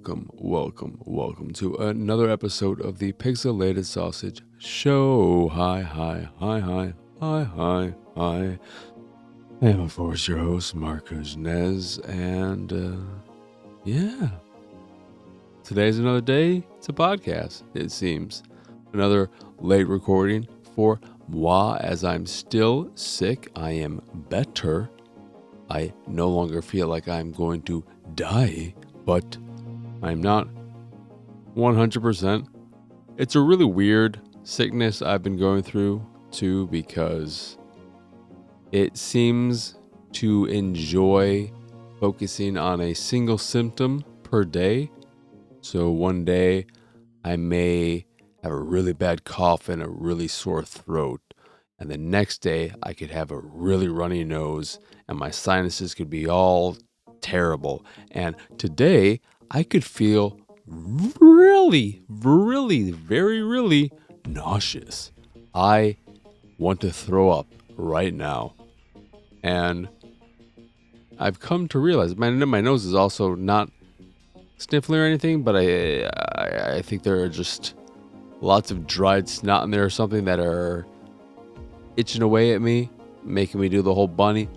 welcome to another episode of the Pixelated Sausage Show. Hi. I am, of course, your host, Marcos Nez, and yeah, today's another day. It's a podcast, it seems. Another late recording for moi, as I'm still sick. I am better. I no longer feel like I'm going to die, but I'm not 100%. It's a really weird sickness I've been going through too, because it seems to enjoy focusing on a single symptom per day. So one day I may have a really bad cough and a really sore throat, and the next day I could have a really runny nose and my sinuses could be all terrible. And today I could feel really nauseous. I want to throw up right now. And I've come to realize my nose is also not sniffly or anything, but I think there are just lots of dried snot in there or something that are itching away at me, making me do the whole bunny.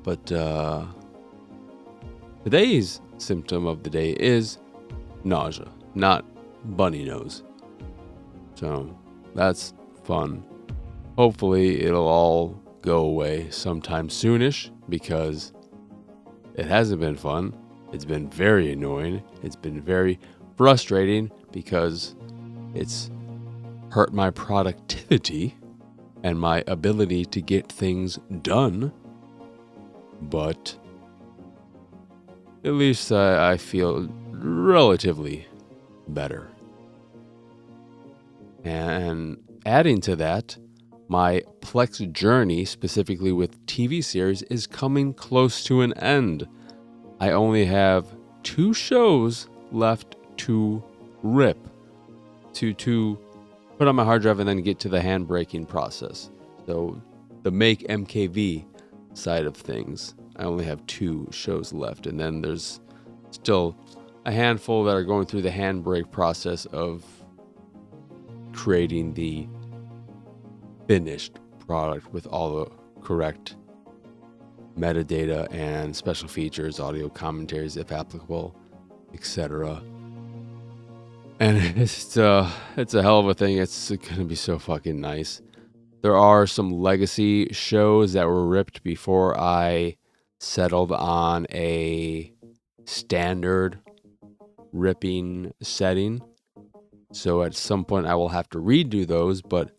But today's symptom of the day is nausea, not bunny nose. So that's fun. Hopefully it'll all go away sometime soonish, because it hasn't been fun. It's been very annoying. It's been very frustrating because it's hurt my productivity and my ability to get things done. But at least I feel relatively better. And adding to that, my Plex journey, specifically with TV series, is coming close to an end. I only have 2 shows left to rip, to put on my hard drive and then get to the handbraking process. So the make MKV side of things, I only have 2 shows left, and then there's still a handful that are going through the handbrake process of creating the finished product with all the correct metadata and special features, audio commentaries if applicable, etc. And it's a hell of a thing. It's gonna be so fucking nice. There are some legacy shows that were ripped before I settled on a standard ripping setting. So at some point I will have to redo those, but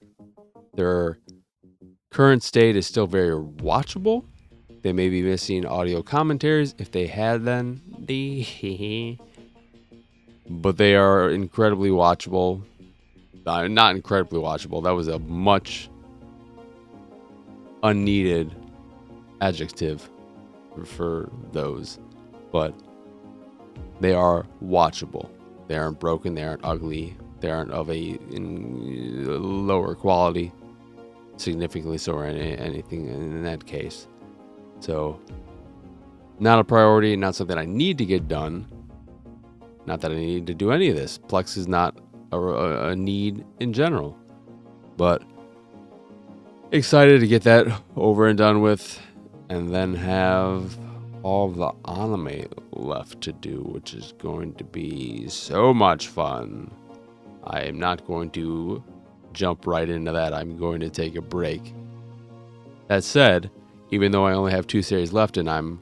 their current state is still very watchable. They may be missing audio commentaries if they had them. But they are incredibly watchable. Not incredibly watchable. That was a much unneeded adjective for those. But they are watchable. They aren't broken. They aren't ugly. They aren't of a lower quality. Significantly so, or anything in that case. So, not a priority. Not something I need to get done. Not that I need to do any of this. Plex is not a need in general. But excited to get that over and done with, and then have all the anime left to do, which is going to be so much fun. I am not going to jump right into that. I'm going to take a break. That said, even though I only have 2 series left and I'm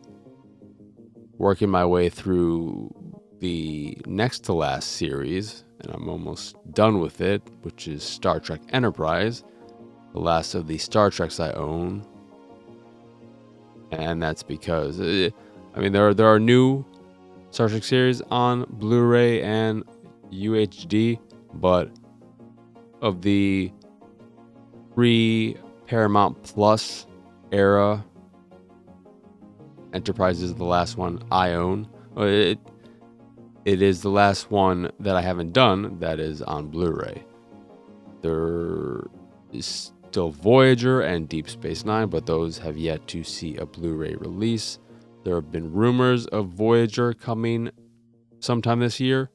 working my way through the next to last series, and I'm almost done with it, which is Star Trek Enterprise, the last of the Star Treks I own. And that's because there are new Star Trek series on Blu-ray and UHD, but of the pre-Paramount Plus era, Enterprise is the last one I own. It is the last one that I haven't done that is on Blu-ray. There is still Voyager and Deep Space Nine, but those have yet to see a Blu-ray release. There have been rumors of Voyager coming sometime this year.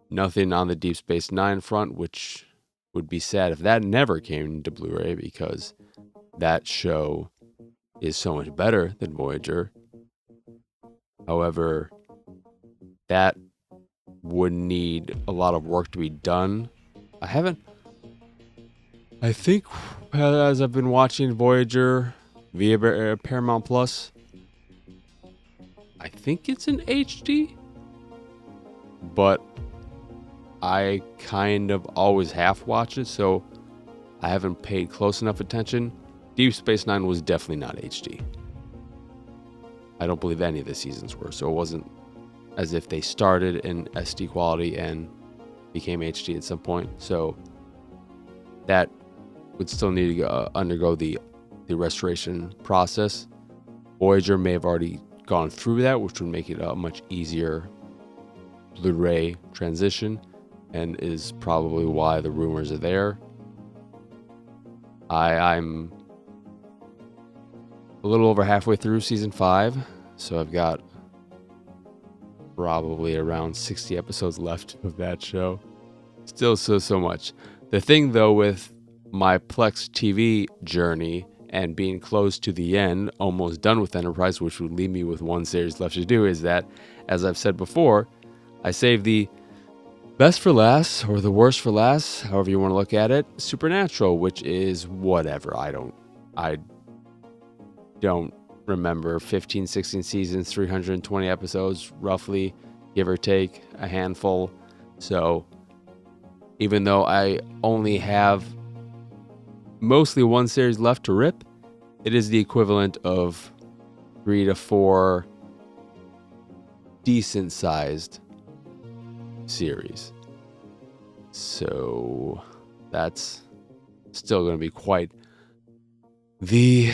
Nothing on the Deep Space Nine front, which would be sad if that never came to Blu-ray, because that show is so much better than Voyager. However, that would need a lot of work to be done. I think as I've been watching Voyager via Paramount Plus, I think it's in HD, but I kind of always half watch it, so I haven't paid close enough attention. Deep Space Nine was definitely not HD. I don't believe any of the seasons were, so it wasn't as if they started in SD quality and became HD at some point. So that would still need to undergo the restoration process. Voyager may have already gone through that, which would make it a much easier Blu-ray transition, and is probably why the rumors are there. I'm a little over halfway through season 5, so I've got probably around 60 episodes left of that show. Still so much. The thing though with my Plex TV journey and being close to the end, almost done with Enterprise, which would leave me with one series left to do, is that, as I've said before, I saved the best for last, or the worst for last, however you want to look at it, Supernatural, which is whatever. I don't remember 15, 16 seasons, 320 episodes, roughly, give or take, a handful. So even though I only have mostly one series left to rip, it is the equivalent of 3 to 4 decent sized series. So that's still going to be quite the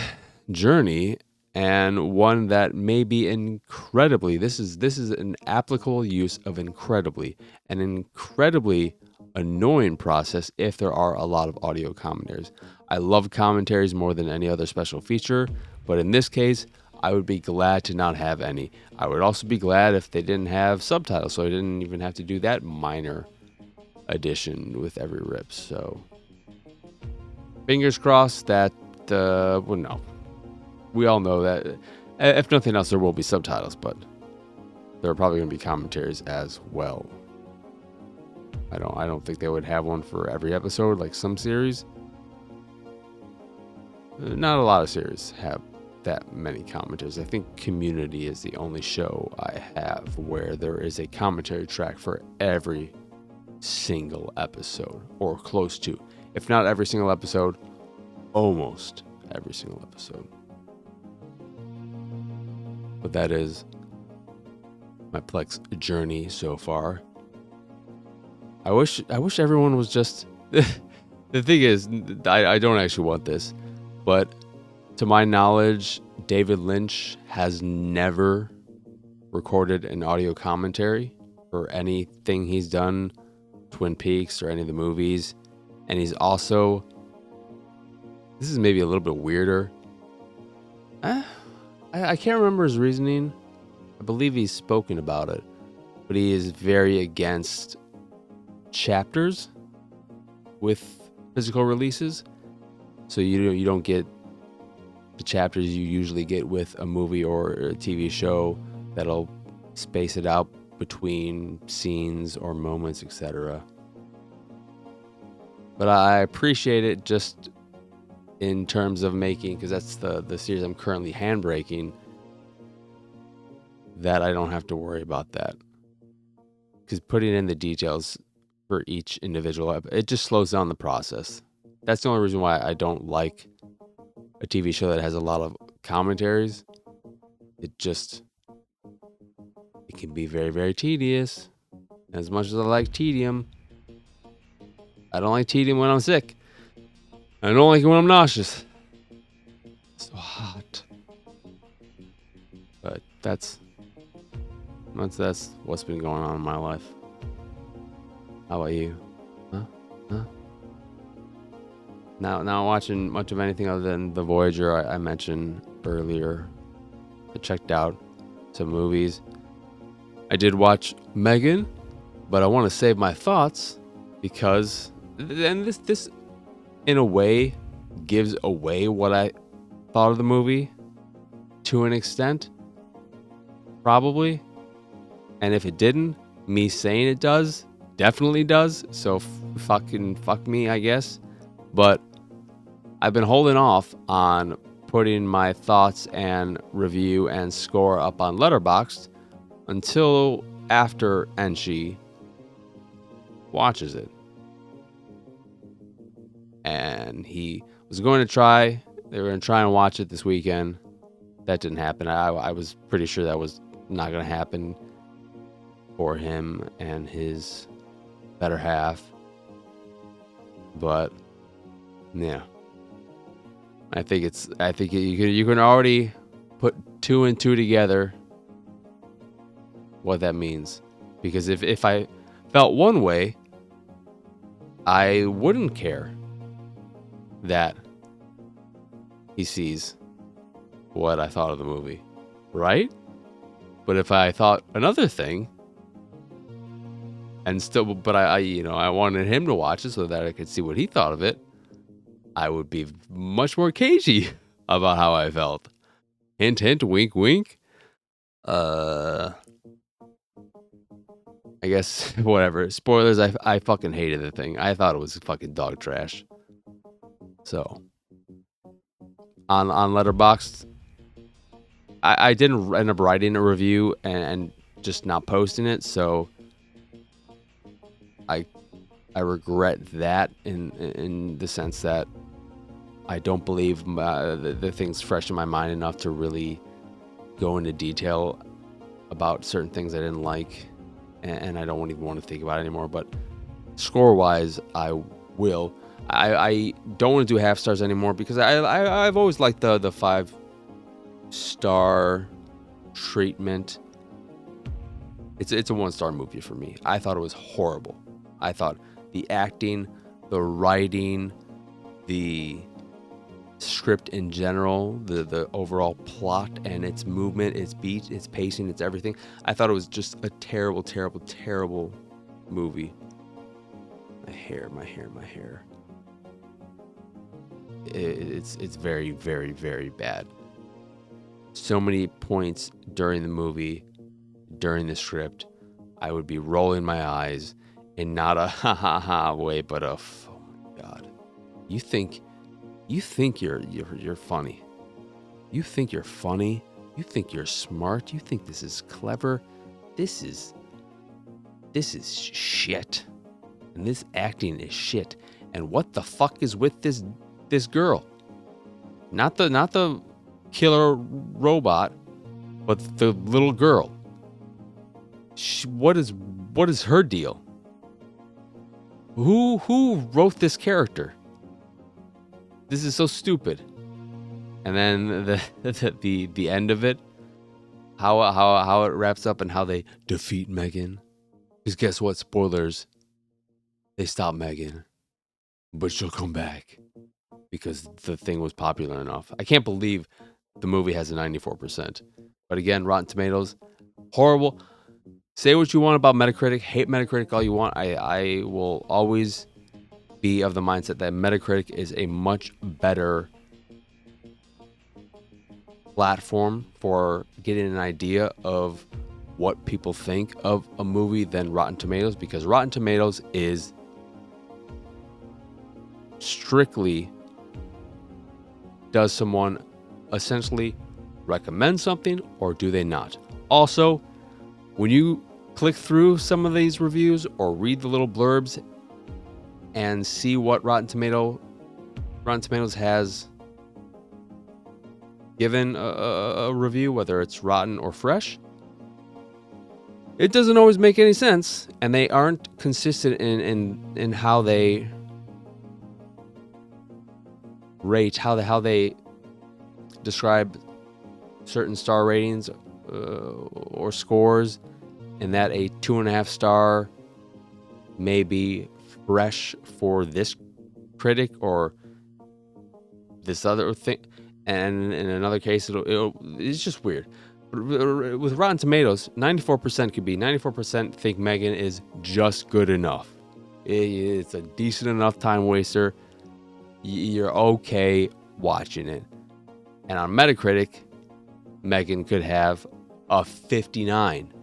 journey, and one that may be incredibly, this is an applicable use of incredibly, an incredibly annoying process if there are a lot of audio commentaries. I love commentaries more than any other special feature, but in this case, I would be glad to not have any. I would also be glad if they didn't have subtitles, so I didn't even have to do that minor addition with every rip. So fingers crossed that, well, no. We all know that, if nothing else, there will be subtitles, but there are probably going to be commentaries as well. I don't think they would have one for every episode like some series. Not a lot of series have that many commentaries. I think Community is the only show I have where there is a commentary track for every single episode, or close to. If not every single episode, almost every single episode. But that is my Plex journey so far. I wish everyone was just... The thing is, I don't actually want this, but to my knowledge, David Lynch has never recorded an audio commentary for anything he's done, Twin Peaks or any of the movies. And he's also... This is maybe a little bit weirder. I can't remember his reasoning. I believe he's spoken about it, but he is very against chapters with physical releases. So you don't get the chapters you usually get with a movie or a TV show that'll space it out between scenes or moments, etc. But I appreciate it just in terms of making, because that's the series I'm currently handbraking, that I don't have to worry about that. Because putting in the details for each individual, it just slows down the process. That's the only reason why I don't like a TV show that has a lot of commentaries. It can be very, very tedious. As much as I like tedium, I don't like tedium when I'm sick. I don't like it when I'm nauseous. It's so hot. But that's what's been going on in my life. How about you? Huh? Not watching much of anything other than the Voyager I mentioned earlier. I checked out. some movies. I did watch Megan, but I want to save my thoughts because, and this in a way gives away what I thought of the movie to an extent, probably. And if it didn't, me saying it does, definitely does. So fucking fuck me, I guess. But I've been holding off on putting my thoughts and review and score up on Letterboxd until after Enchi watches it. And he was going to try, they were going to try and watch it this weekend. That didn't happen. I was pretty sure that was not going to happen for him and his better half. But yeah, I think you can already put 2 and 2 together what that means. Because if I felt one way, I wouldn't care that he sees what I thought of the movie, right? But if I thought another thing, and still, but I wanted him to watch it so that I could see what he thought of it, I would be much more cagey about how I felt. Hint, hint, wink, wink. I guess whatever. Spoilers. I fucking hated the thing. I thought it was fucking dog trash. So on Letterboxd, I didn't end up writing a review and just not posting it. So I regret that in the sense that I don't believe the thing's fresh in my mind enough to really go into detail about certain things I didn't like, and I don't even want to think about it anymore. But score-wise, I will. I don't want to do half stars anymore because I've always liked the 5-star treatment. It's a 1-star movie for me. I thought it was horrible. I thought the acting, the writing, the script in general, the overall plot and its movement, its beat, its pacing, its everything. I thought it was just a terrible, terrible, terrible movie. My hair. It's very, very, very bad. So many points during the movie, during the script, I would be rolling my eyes in not a ha ha ha way, but a oh my god. You think you're funny. You think you're funny. You think you're smart. You think this is clever. This is shit. And this acting is shit. And what the fuck is with this girl? Not the killer robot, but the little girl. What is her deal? Who wrote this character? This is so stupid. And then the end of it, how it wraps up and how they defeat Megan. Because guess what? Spoilers. They stop Megan, but she'll come back because the thing was popular enough. I can't believe the movie has a 94%. But again, Rotten Tomatoes, horrible. Say what you want about Metacritic. Hate Metacritic all you want. I will always be of the mindset that Metacritic is a much better platform for getting an idea of what people think of a movie than Rotten Tomatoes, because Rotten Tomatoes is strictly, does someone essentially recommend something or do they not? Also, when you click through some of these reviews or read the little blurbs and see what Rotten Tomatoes has given a review, whether it's rotten or fresh, it doesn't always make any sense, and they aren't consistent in how they rate, how they describe certain star ratings or scores, and that a 2.5 star may be fresh for this critic or this other thing, and in another case it's just weird. with Rotten Tomatoes, 94% could be 94% think Megan is just good enough. It's a decent enough time waster. You're okay watching it. And on Metacritic, Megan could have a 59.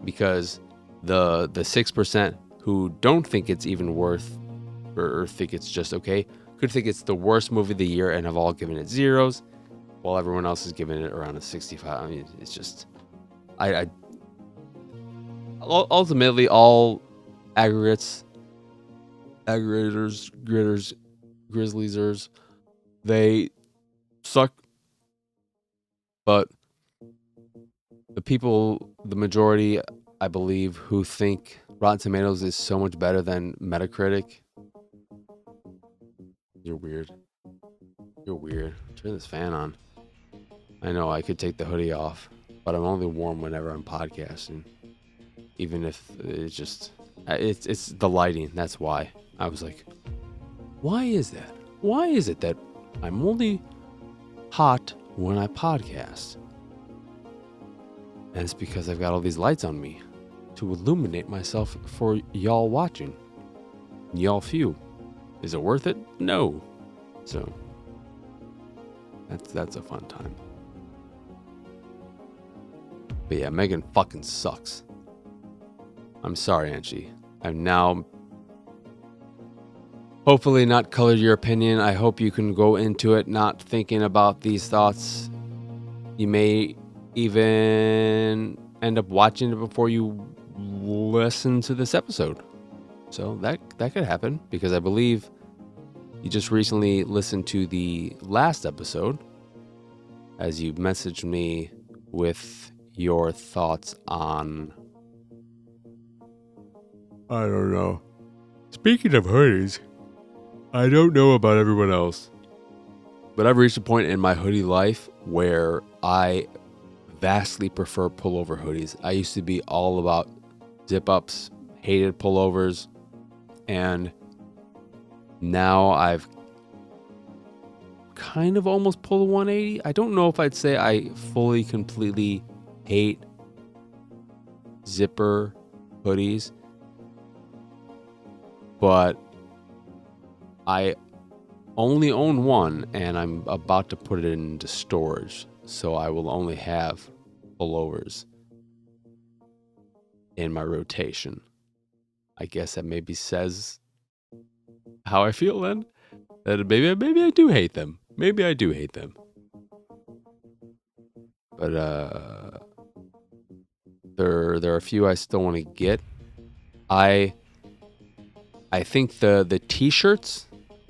Because the 6% who don't think it's even worth or think it's just okay could think it's the worst movie of the year and have all given it zeros, while everyone else is giving it around a 65. I mean, it's just I ultimately all aggregators, gritters, grizzliesers, they suck. But the people, the majority, I believe, who think Rotten Tomatoes is so much better than Metacritic, you're weird. You're weird. Turn this fan on. I know I could take the hoodie off, but I'm only warm whenever I'm podcasting. Even if it's the lighting. That's why. I was like, why is that? Why is it that I'm only hot when I podcast? And it's because I've got all these lights on me to illuminate myself for y'all watching. Y'all few. Is it worth it? No. So that's a fun time. But yeah, Megan fucking sucks. I'm sorry, Angie. I've now hopefully not colored your opinion. I hope you can go into it not thinking about these thoughts. You may even end up watching it before you listen to this episode. So that could happen, because I believe you just recently listened to the last episode as you messaged me with your thoughts on, I don't know. Speaking of hoodies, I don't know about everyone else, but I've reached a point in my hoodie life where I vastly prefer pullover hoodies. I used to be all about zip-ups, hated pullovers, and now I've kind of almost pulled a 180. I don't know if I'd say I fully, completely hate zipper hoodies, but I only own one, and I'm about to put it into storage, so I will only have pullovers in my rotation. I guess that maybe says how I feel then. That maybe I do hate them. Maybe I do hate them. But there are a few I still want to get. I think the t-shirts,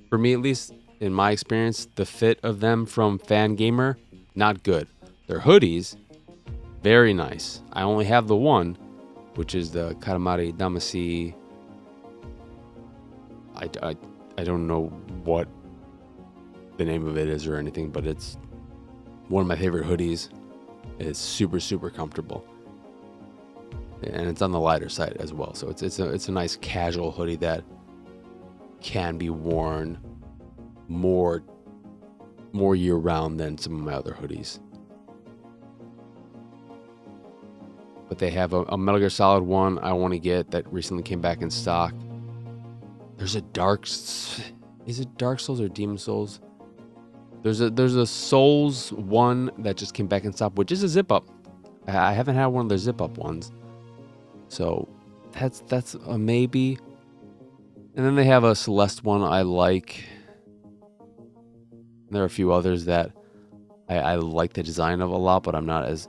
for me at least, in my experience, the fit of them from Fangamer, not good. Their hoodies, very nice. I only have the one, which is the Karamari Damacy. I don't know what the name of it is or anything, but it's one of my favorite hoodies. It's super, super comfortable. And it's on the lighter side as well. So it's a nice casual hoodie that can be worn more year round than some of my other hoodies. But they have a Metal Gear Solid one I want to get that recently came back in stock. There's a is it Dark Souls or Demon Souls? There's a Souls one that just came back in stock, which is a zip up. I haven't had one of their zip up ones, so that's a maybe. And then they have a Celeste one I like. There are a few others that I like the design of a lot, but I'm not as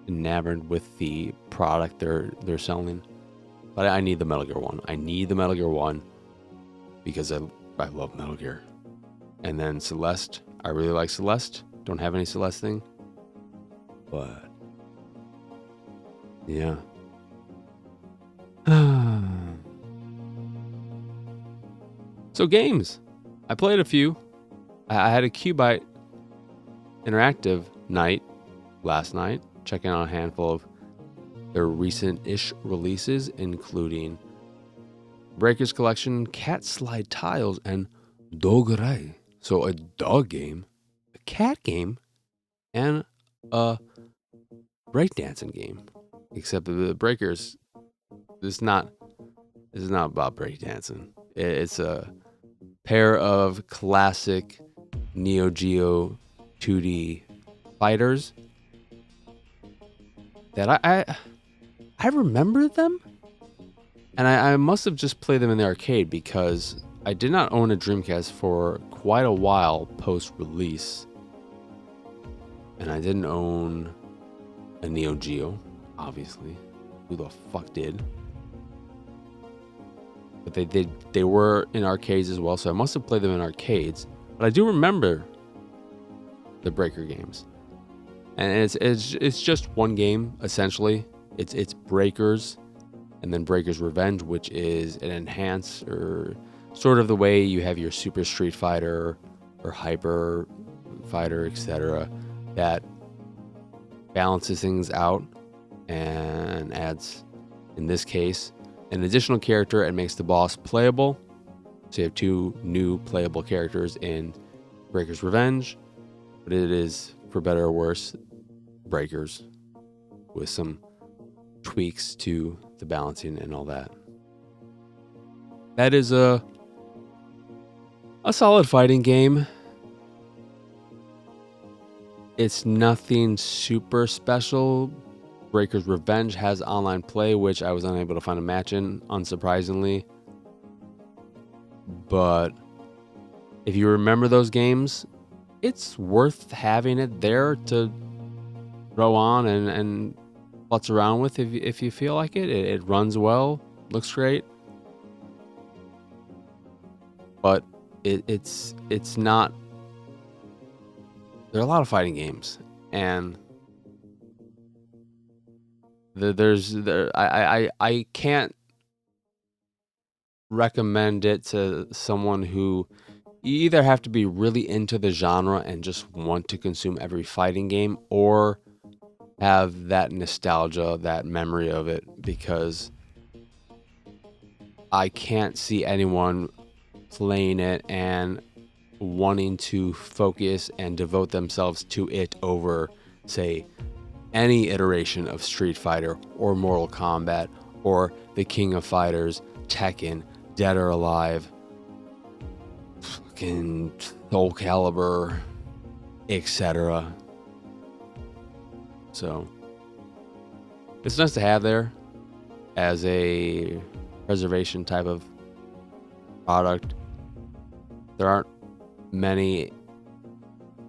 enamored with the product they're selling. But I need the Metal Gear one. I need the Metal Gear one because I love Metal Gear. And then Celeste, I really like Celeste. Don't have any Celeste thing, but yeah. So games, I played a few. I had a Cubite interactive night last night, checking out a handful of their recent-ish releases, including Breakers Collection, Cat Slide Tiles, and Dogurai. So a dog game, a cat game, and a breakdancing game. Except the breakers, it's not this is not about breakdancing. It's a pair of classic Neo Geo 2D fighters that I remember them, and I must have just played them in the arcade because I did not own a Dreamcast for quite a while post-release, and I didn't own a Neo Geo, obviously. Who the fuck did? But they were in arcades as well, so I must have played them in arcades. But I do remember the Breaker games, and it's just one game essentially. It's Breakers, and then Breakers Revenge, which is an enhance, or sort of the way you have your Super Street Fighter or Hyper Fighter, etc. That balances things out and adds, in this case, an additional character and makes the boss playable. So you have 2 new playable characters in Breakers Revenge, but it is, for better or worse, Breakers with some tweaks to the balancing and all that. That is a solid fighting game. It's nothing super special. Breakers Revenge has online play, which I was unable to find a match in, unsurprisingly. But if you remember those games, it's worth having it there to throw on and futz around with if you feel like it. It runs well, looks great. But it's not... There are a lot of fighting games, and I can't recommend it to someone who... You either have to be really into the genre and just want to consume every fighting game, or have that nostalgia, that memory of it, because I can't see anyone playing it and wanting to focus and devote themselves to it over, say, any iteration of Street Fighter or Mortal Kombat or the King of Fighters, Tekken, Dead or Alive, fucking Soul Calibur, etc. So it's nice to have there as a preservation type of product. There aren't many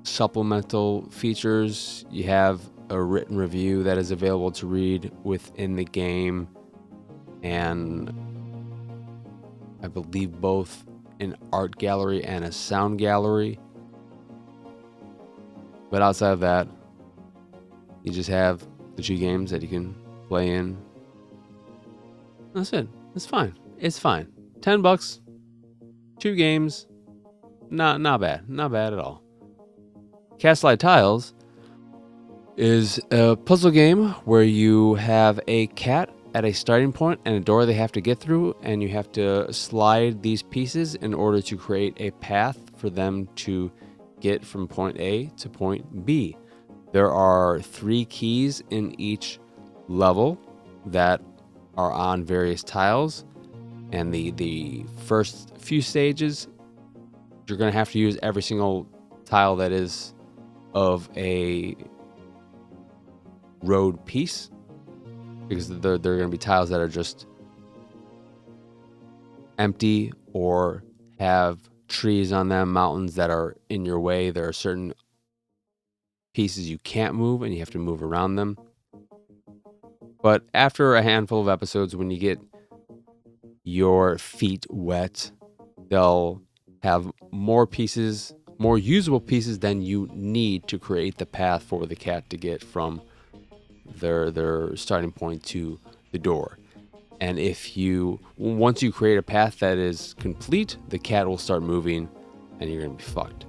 supplemental features. You have a written review that is available to read within the game, and I believe both an art gallery and a sound gallery. But outside of that, you just have the 2 games that you can play in. That's it. It's fine. It's fine. $10, 2 games. Not bad. Not bad at all. Castlight Tiles is a puzzle game where you have a cat at a starting point and a door they have to get through, and you have to slide these pieces in order to create a path for them to get from point A to point B. There are 3 keys in each level that are on various tiles, and the first few stages, you're going to have to use every single tile that is of a road piece, because there are going to be tiles that are just empty or have trees on them, mountains that are in your way. There are certain pieces you can't move, and you have to move around them. But after a handful of episodes, when you get your feet wet, they'll have more pieces, more usable pieces than you need to create the path for the cat to get from their starting point to the door. And once you create a path that is complete, the cat will start moving, and you're gonna be fucked.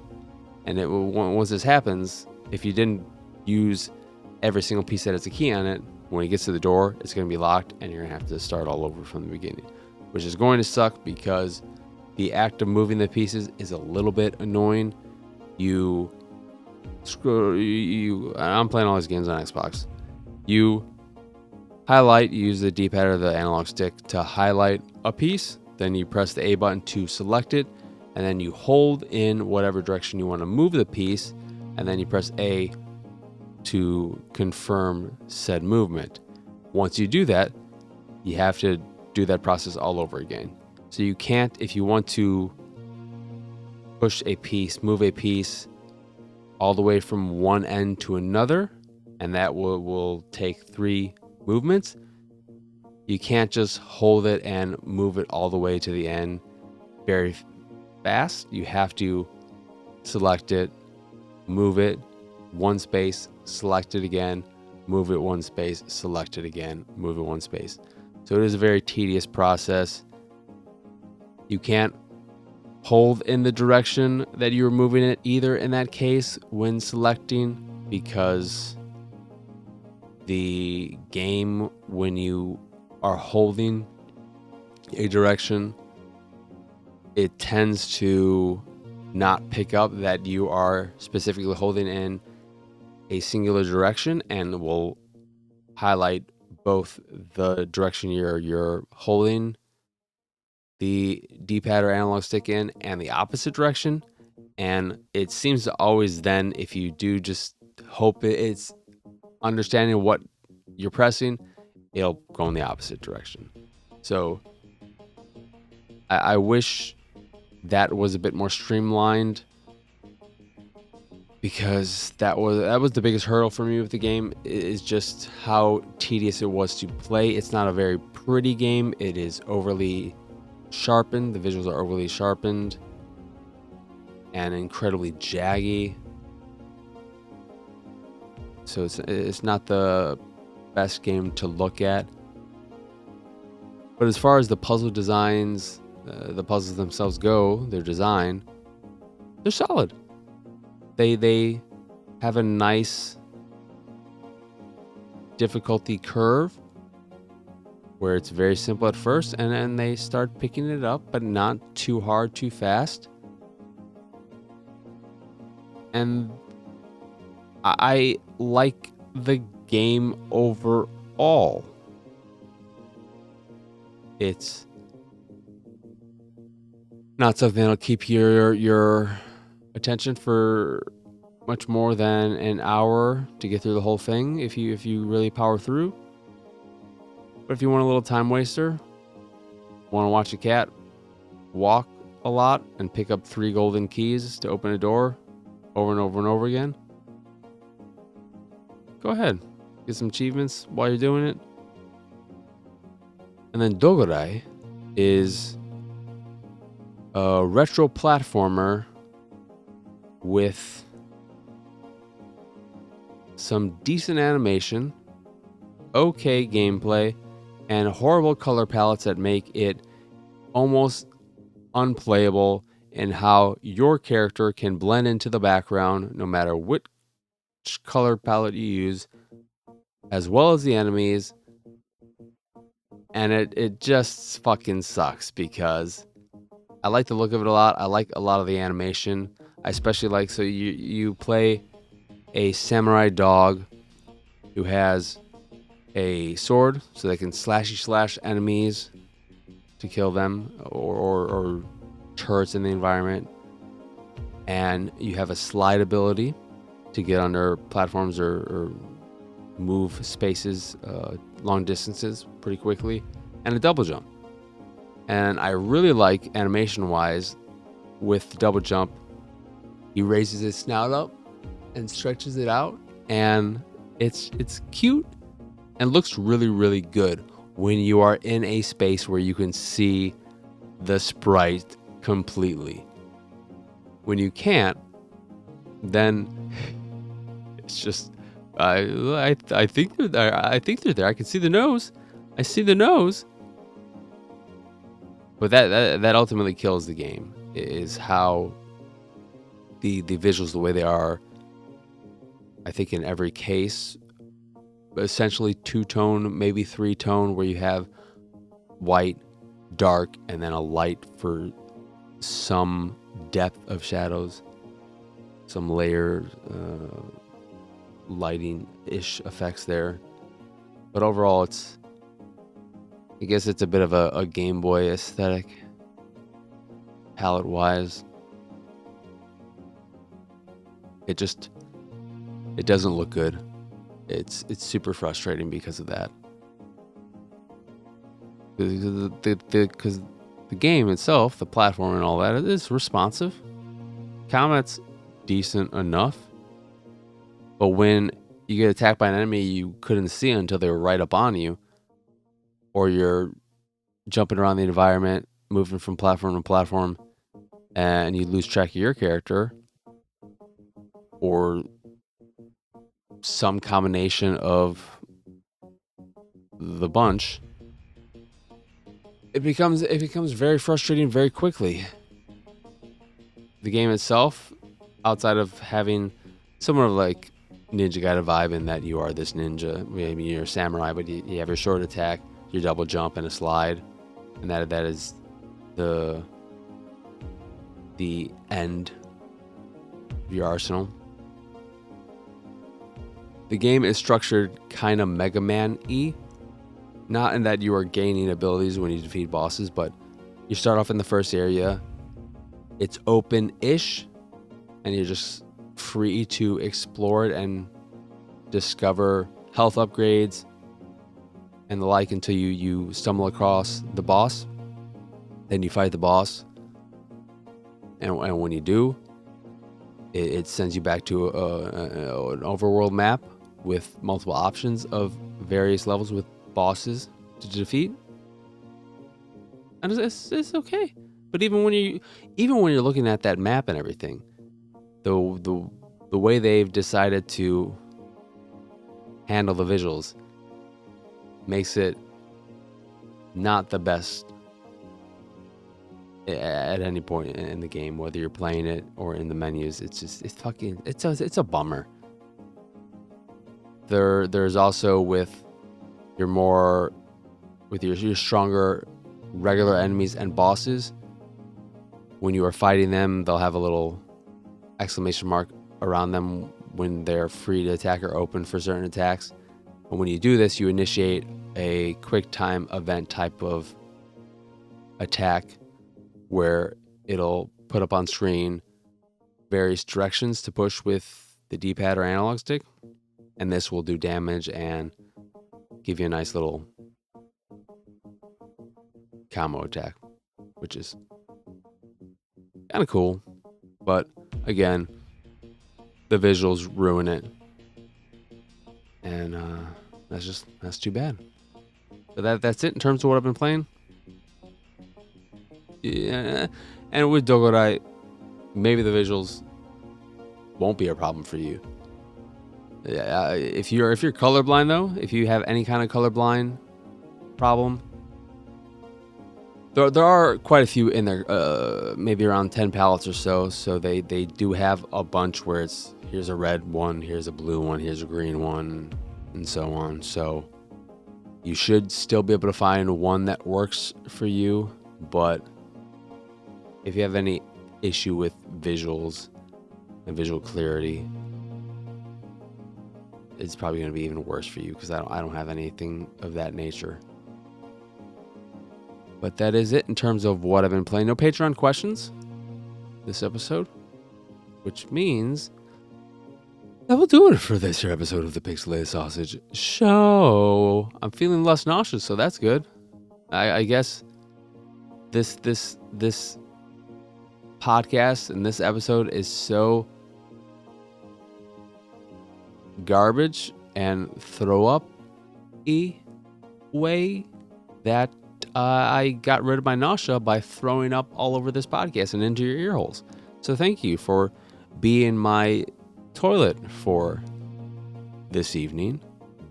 And once this happens, if you didn't use every single piece that has a key on it, when it gets to the door, it's gonna be locked, and you're gonna have to start all over from the beginning, which is going to suck because the act of moving the pieces is a little bit annoying. You I'm playing all these games on Xbox. You highlight, you use the D-pad or the analog stick to highlight a piece, then you press the A button to select it, and then you hold in whatever direction you want to move the piece, and then you press A to confirm said movement. Once you do that, you have to do that process all over again. So you can't, if you want to push a piece, move a piece all the way from one end to another, and that will take 3 movements. You can't just hold it and move it all the way to the end very fast. You have to select it, move it 1 space, select it again, move it 1 space, select it again, move it 1 space. So it is a very tedious process. You can't hold in the direction that you're moving it either in that case when selecting, because the game, when you are holding a direction, it tends to not pick up that you are specifically holding in a singular direction, and will highlight both the direction you're holding the D-pad or analog stick in and the opposite direction. And it seems to always then, if you do just hope it's understanding what you're pressing, it'll go in the opposite direction. So I wish that was a bit more streamlined, because that was the biggest hurdle for me with the game, is just how tedious it was to play. It's not a very pretty game. It is overly sharpened. The visuals are overly sharpened and incredibly jaggy. So it's not the best game to look at. But as far as the puzzle designs, the puzzles themselves go, their design, they're solid. They have a nice difficulty curve where it's very simple at first, and then they start picking it up, but not too hard, too fast. And I like the game overall. It's not something that'll keep your attention for much more than an hour to get through the whole thing if you really power through. But if you want a little time waster, want to watch a cat walk a lot and pick up 3 golden keys to open a door over and over and over again, go ahead, get some achievements while you're doing it. And then Dogurai is a retro platformer with some decent animation, okay gameplay, and horrible color palettes that make it almost unplayable in how your character can blend into the background no matter which color palette you use, as well as the enemies. And it just fucking sucks, because I like the look of it a lot. I like a lot of the animation. I especially like, so you play a samurai dog who has a sword, so they can slash enemies to kill them, or turrets in the environment. And you have a slide ability to get under platforms or move spaces long distances pretty quickly, and a double jump. And I really like, animation wise, with the double jump, he raises his snout up and stretches it out, and it's cute and looks really, really good when you are in a space where you can see the sprite completely. When you can't, then it's just I think they're there. I think they're there. I can see the nose. I see the nose. But that ultimately kills the game, is how the visuals, the way they are. I think in every case, essentially 2-tone, maybe 3-tone, where you have white, dark, and then a light for some depth of shadows. some layer lighting-ish effects there. But overall, I guess it's a bit of a Game Boy aesthetic, palette-wise. It doesn't look good. It's super frustrating because of that. Because the game itself, the platform and all that, it is responsive. Combat's decent enough. But when you get attacked by an enemy you couldn't see until they were right up on you, or you're jumping around the environment, moving from platform to platform, and you lose track of your character, or some combination of the bunch, it becomes very frustrating very quickly. The game itself, outside of having somewhat of like Ninja Gaiden vibe in that you are this ninja, maybe you're a samurai, but you have your short attack, your double jump, and a slide, and that is the end of your arsenal. The game is structured kind of Mega Man-y, not in that you are gaining abilities when you defeat bosses, but you start off in the first area. It's open-ish, and you're just free to explore it and discover health upgrades and the like until you stumble across the boss. Then you fight the boss, and when you do, it sends you back to an overworld map with multiple options of various levels with bosses to defeat, and it's okay. But even when you're looking at that map and everything, the way they've decided to handle the visuals makes it not the best at any point in the game, whether you're playing it or in the menus. It's a bummer. There's also with your stronger regular enemies and bosses, when you are fighting them, they'll have a little exclamation mark around them when they're free to attack or open for certain attacks. And when you do this, you initiate a quick time event type of attack where it'll put up on screen various directions to push with the D-pad or analog stick, and this will do damage and give you a nice little combo attack, which is kind of cool. But again, the visuals ruin it, and that's too bad. So that's it in terms of what I've been playing. Yeah, and with Dogurai, maybe the visuals won't be a problem for you. If you're colorblind though, if you have any kind of colorblind problem, there are quite a few in there, maybe around 10 palettes or so. So they do have a bunch where it's here's a red one, here's a blue one, here's a green one, and so on. So you should still be able to find one that works for you, but if you have any issue with visuals and visual clarity, it's probably going to be even worse for you, because I don't have anything of that nature. But that is it in terms of what I've been playing. No Patreon questions this episode, which means that will do it for this here episode of the Pixelated Sausage Show. I'm feeling less nauseous, so that's good. I guess this podcast and this episode is so garbage and throw up-y way that I got rid of my nausea by throwing up all over this podcast and into your ear holes. So thank you for being my toilet for this evening,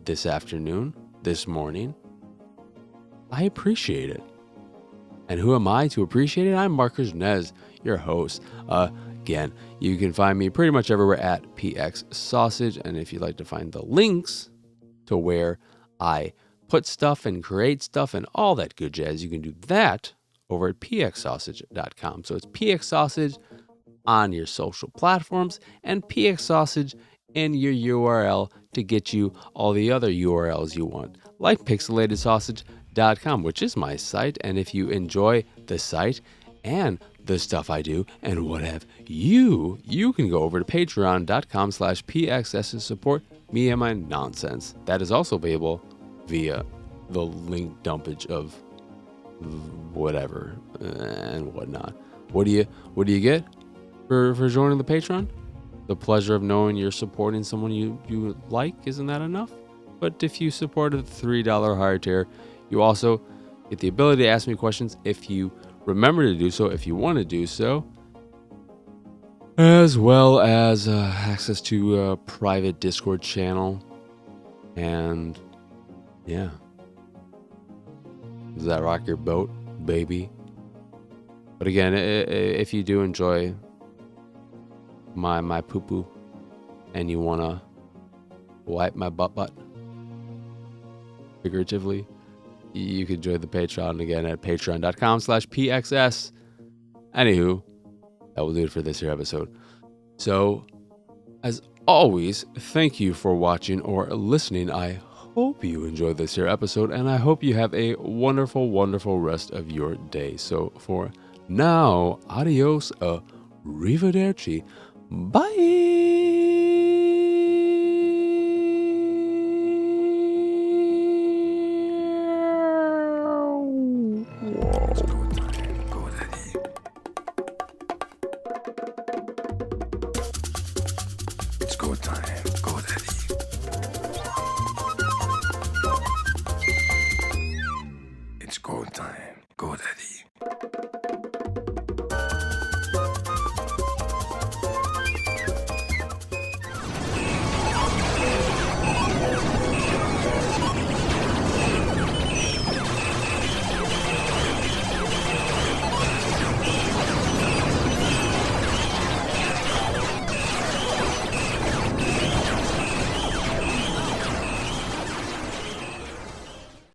this afternoon, this morning. I appreciate it. And who am I to appreciate it? I'm Marcus Nez, your host. Again, you can find me pretty much everywhere at PX Sausage. And if you'd like to find the links to where I put stuff and create stuff and all that good jazz, you can do that over at pxsausage.com. So it's on your social platforms, and PX Sausage in your URL to get you all the other URLs you want, like pixelatedsausage.com, which is my site. And if you enjoy the site and the stuff I do and what have you can go over to patreon.com/pxs to support me and my nonsense. That is also available via the link dumpage of whatever and whatnot. What do you get for joining the Patreon? The pleasure of knowing you're supporting someone you like. Isn't that enough? But if you support the $3 higher tier, you also get the ability to ask me questions if you remember to do so, if you want to do so, as well as access to a private Discord channel. And yeah, does that rock your boat, baby? But again, if you do enjoy my poo poo and you wanna wipe my butt figuratively, you can join the Patreon again at patreon.com/pxs. Anywho, that will do it for this here episode. So, as always, thank you for watching or listening. I hope you enjoyed this here episode, and I hope you have a wonderful, wonderful rest of your day. So for now, adios, arrivederci, bye!